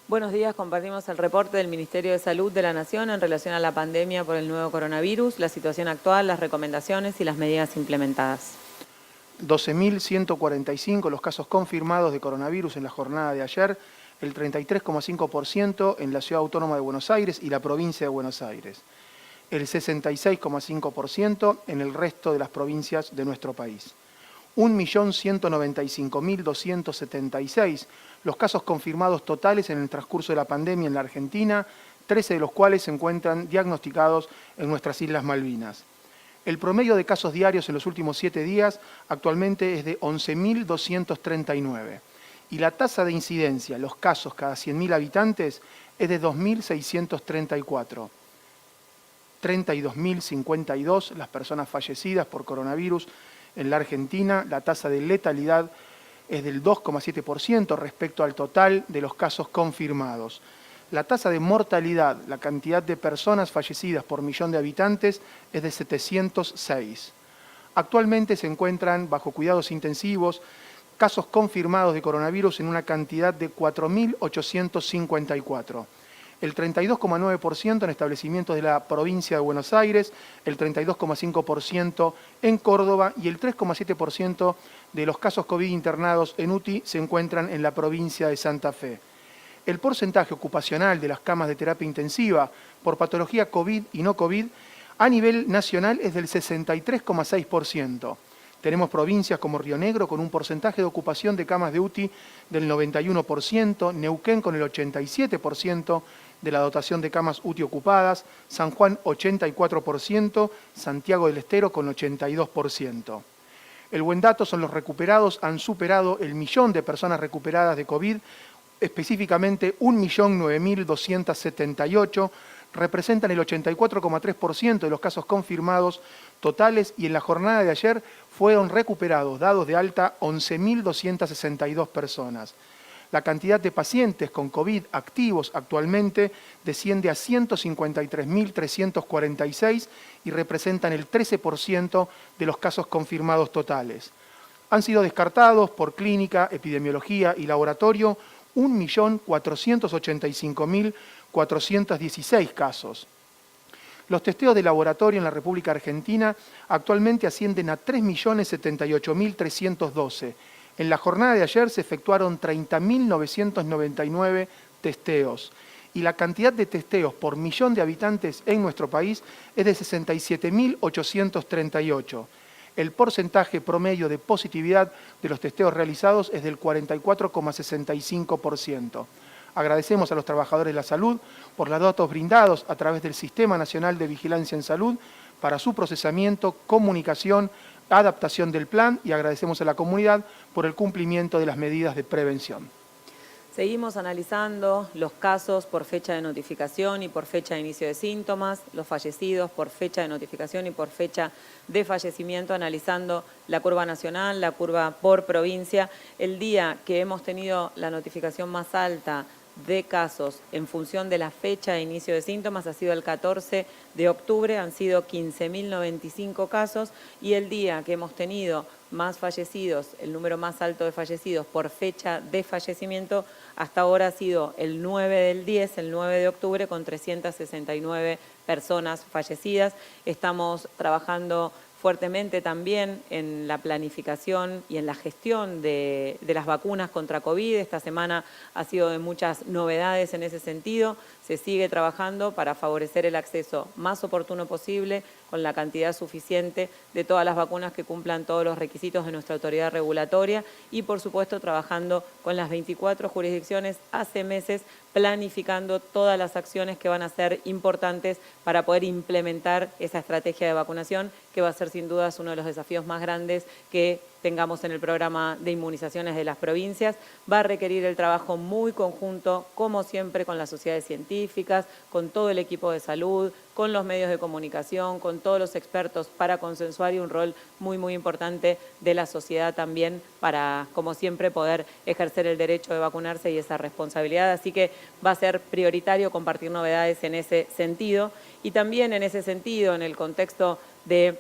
Buenos días, compartimos el reporte del Ministerio de Salud de la Nación en relación a la pandemia por el nuevo coronavirus, la situación actual, las recomendaciones y las medidas implementadas. 12.145 los casos confirmados de coronavirus en la jornada de ayer, el 33,5% en la Ciudad Autónoma de Buenos Aires y la provincia de Buenos Aires, el 66,5% en el resto de las provincias de nuestro país. 1.195.276 los casos confirmados totales en el transcurso de la pandemia en la Argentina, 13 de los cuales se encuentran diagnosticados en nuestras Islas Malvinas. El promedio de casos diarios en los últimos 7 días actualmente es de 11.239 y la tasa de incidencia, los casos cada 100.000 habitantes, es de 2.634. 32.052 las personas fallecidas por coronavirus en la Argentina. La tasa de letalidad es del 2,7% respecto al total de los casos confirmados. La tasa de mortalidad, la cantidad de personas fallecidas por millón de habitantes, es de 706. Actualmente se encuentran bajo cuidados intensivos casos confirmados de coronavirus en una cantidad de 4.854. El 32,9% en establecimientos de la provincia de Buenos Aires, el 32,5% en Córdoba y el 3,7% de los casos COVID internados en UTI se encuentran en la provincia de Santa Fe. El porcentaje ocupacional de las camas de terapia intensiva por patología COVID y no COVID a nivel nacional es del 63,6%. Tenemos provincias como Río Negro con un porcentaje de ocupación de camas de UTI del 91%, Neuquén con el 87% de la dotación de camas UTI ocupadas, San Juan 84%, Santiago del Estero con 82%. El buen dato son los recuperados, han superado el millón de personas recuperadas de COVID, específicamente 1.009.278, representan el 84,3% de los casos confirmados totales y en la jornada de ayer fueron recuperados, dados de alta, 11.262 personas. La cantidad de pacientes con COVID activos actualmente desciende a 153.346 y representan el 13% de los casos confirmados totales. Han sido descartados por clínica, epidemiología y laboratorio 1.485.416 casos. Los testeos de laboratorio en la República Argentina actualmente ascienden a 3.078.312. En la jornada de ayer se efectuaron 30.999 testeos y la cantidad de testeos por millón de habitantes en nuestro país es de 67.838. El porcentaje promedio de positividad de los testeos realizados es del 44,65%. Agradecemos a los trabajadores de la salud por los datos brindados a través del Sistema Nacional de Vigilancia en Salud para su procesamiento, comunicación, adaptación del plan y agradecemos a la comunidad por el cumplimiento de las medidas de prevención. Seguimos analizando los casos por fecha de notificación y por fecha de inicio de síntomas, los fallecidos por fecha de notificación y por fecha de fallecimiento, analizando la curva nacional, la curva por provincia. El día que hemos tenido la notificación más alta de casos en función de la fecha de inicio de síntomas ha sido el 14 de octubre, han sido 15.095 casos y el día que hemos tenido más fallecidos, el número más alto de fallecidos por fecha de fallecimiento, hasta ahora ha sido el 9 del 10, el 9 de octubre, con 369 personas fallecidas. Estamos trabajando fuertemente también en la planificación y en la gestión de las vacunas contra COVID. Esta semana ha sido de muchas novedades en ese sentido. Se sigue trabajando para favorecer el acceso más oportuno posible, con la cantidad suficiente de todas las vacunas que cumplan todos los requisitos de nuestra autoridad regulatoria y, por supuesto, trabajando con las 24 jurisdicciones hace meses, planificando todas las acciones que van a ser importantes para poder implementar esa estrategia de vacunación, que va a ser sin dudas uno de los desafíos más grandes que tengamos en el programa de inmunizaciones de las provincias. Va a requerir el trabajo muy conjunto, como siempre, con las sociedades científicas, con todo el equipo de salud, con los medios de comunicación, con todos los expertos para consensuar y un rol muy importante de la sociedad también para, como siempre, poder ejercer el derecho de vacunarse y esa responsabilidad. Así que va a ser prioritario compartir novedades en ese sentido y también en ese sentido, en el contexto de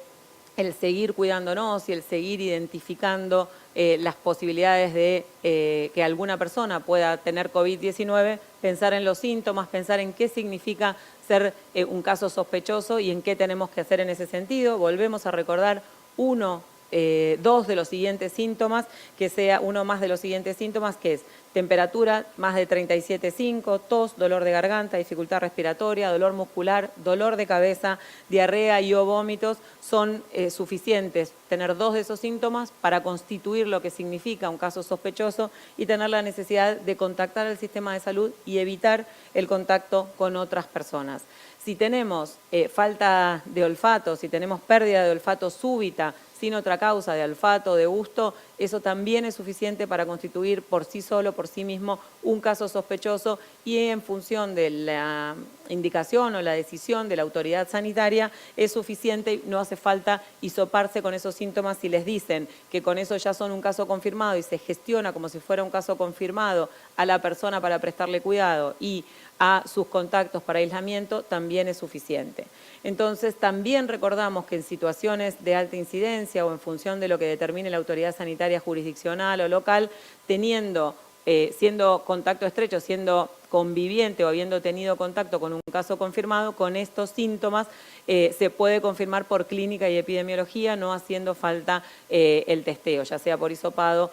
el seguir cuidándonos y el seguir identificando las posibilidades de que alguna persona pueda tener COVID-19, pensar en los síntomas, pensar en qué significa ser un caso sospechoso y en qué tenemos que hacer en ese sentido. Volvemos a recordar dos de los siguientes síntomas, que sea uno más de los siguientes síntomas, que es temperatura más de 37,5, tos, dolor de garganta, dificultad respiratoria, dolor muscular, dolor de cabeza, diarrea y o vómitos, son suficientes tener dos de esos síntomas para constituir lo que significa un caso sospechoso y tener la necesidad de contactar al sistema de salud y evitar el contacto con otras personas. Si tenemos falta de olfato, si tenemos pérdida de olfato súbita, sin otra causa de olfato, de gusto, eso también es suficiente para constituir por sí solo, por sí mismo, un caso sospechoso y en función de la indicación o la decisión de la autoridad sanitaria es suficiente y no hace falta hisoparse con esos síntomas si les dicen que con eso ya son un caso confirmado y se gestiona como si fuera un caso confirmado a la persona para prestarle cuidado y a sus contactos para aislamiento, también es suficiente. Entonces, también recordamos que en situaciones de alta incidencia o en función de lo que determine la autoridad sanitaria jurisdiccional o local, siendo contacto estrecho, siendo conviviente o habiendo tenido contacto con un caso confirmado, con estos síntomas se puede confirmar por clínica y epidemiología, no haciendo falta el testeo, ya sea por hisopado,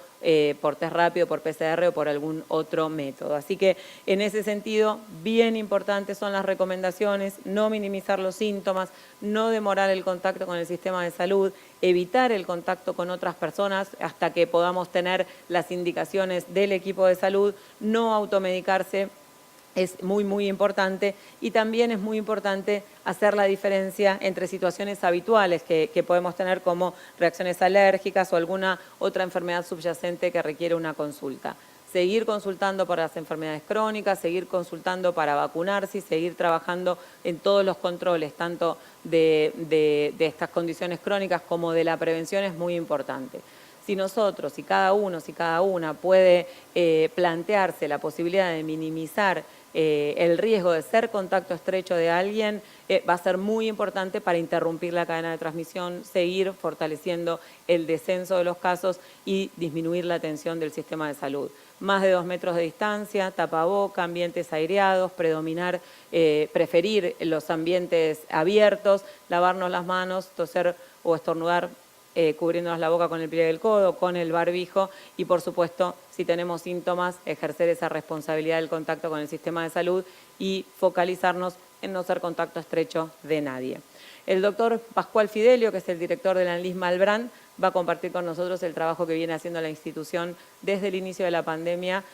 por test rápido, por PCR o por algún otro método. Así que en ese sentido, bien importantes son las recomendaciones, no minimizar los síntomas, no demorar el contacto con el sistema de salud, evitar el contacto con otras personas hasta que podamos tener las indicaciones del equipo de salud, no automedicarse. Es muy importante y también es muy importante hacer la diferencia entre situaciones habituales que podemos tener como reacciones alérgicas o alguna otra enfermedad subyacente que requiere una consulta. Seguir consultando para las enfermedades crónicas, seguir consultando para vacunarse y seguir trabajando en todos los controles, tanto de estas condiciones crónicas como de la prevención es muy importante. Si nosotros, si cada uno, si cada una puede plantearse la posibilidad de minimizar el riesgo de ser contacto estrecho de alguien, va a ser muy importante para interrumpir la cadena de transmisión, seguir fortaleciendo el descenso de los casos y disminuir la tensión del sistema de salud. Más de 2 metros de distancia, tapaboca, ambientes aireados, preferir los ambientes abiertos, lavarnos las manos, toser o estornudar cubriéndonos la boca con el pliegue del codo, con el barbijo y, por supuesto, si tenemos síntomas, ejercer esa responsabilidad del contacto con el sistema de salud y focalizarnos en no ser contacto estrecho de nadie. El doctor Pascual Fidelio, que es el director de la ANLIS Malbrán, va a compartir con nosotros el trabajo que viene haciendo la institución desde el inicio de la pandemia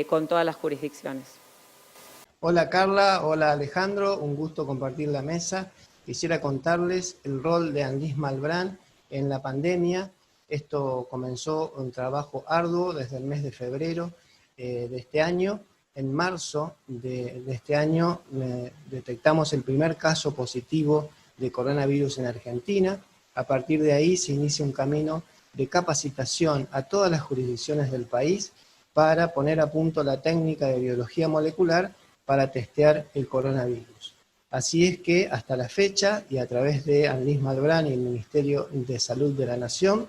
con todas las jurisdicciones. Hola Carla, hola Alejandro, un gusto compartir la mesa. Quisiera contarles el rol de ANLIS Malbrán en la pandemia. Esto comenzó un trabajo arduo desde el mes de febrero de este año. En marzo de este año detectamos el primer caso positivo de coronavirus en Argentina. A partir de ahí se inicia un camino de capacitación a todas las jurisdicciones del país para poner a punto la técnica de biología molecular para testear el coronavirus. Así es que hasta la fecha, y a través de ANLIS Malbrán y el Ministerio de Salud de la Nación,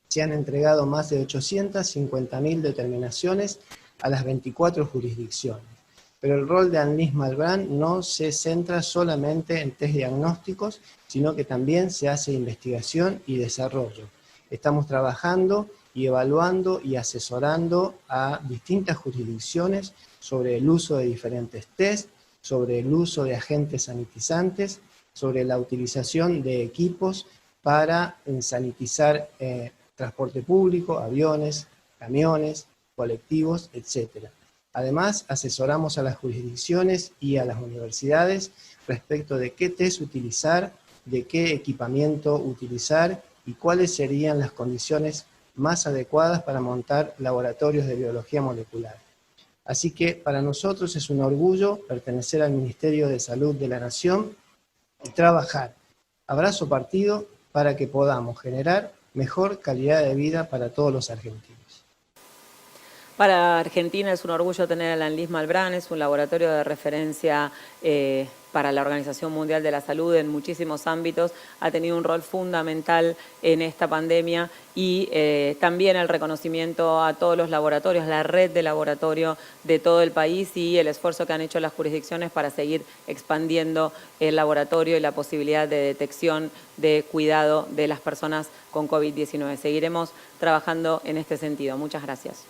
se han entregado más de 850.000 determinaciones a las 24 jurisdicciones. Pero el rol de ANLIS Malbrán no se centra solamente en test diagnósticos, sino que también se hace investigación y desarrollo. Estamos trabajando y evaluando y asesorando a distintas jurisdicciones sobre el uso de diferentes test, sobre el uso de agentes sanitizantes, sobre la utilización de equipos para sanitizar transporte público, aviones, camiones, colectivos, etc. Además, asesoramos a las jurisdicciones y a las universidades respecto de qué test utilizar, de qué equipamiento utilizar y cuáles serían las condiciones más adecuadas para montar laboratorios de biología molecular. Así que para nosotros es un orgullo pertenecer al Ministerio de Salud de la Nación y trabajar a brazo partido para que podamos generar mejor calidad de vida para todos los argentinos. Para Argentina es un orgullo tener al Anlis Malbrán, es un laboratorio de referencia para la Organización Mundial de la Salud en muchísimos ámbitos, ha tenido un rol fundamental en esta pandemia y también el reconocimiento a todos los laboratorios, la red de laboratorio de todo el país y el esfuerzo que han hecho las jurisdicciones para seguir expandiendo el laboratorio y la posibilidad de detección, de cuidado de las personas con COVID-19. Seguiremos trabajando en este sentido. Muchas gracias.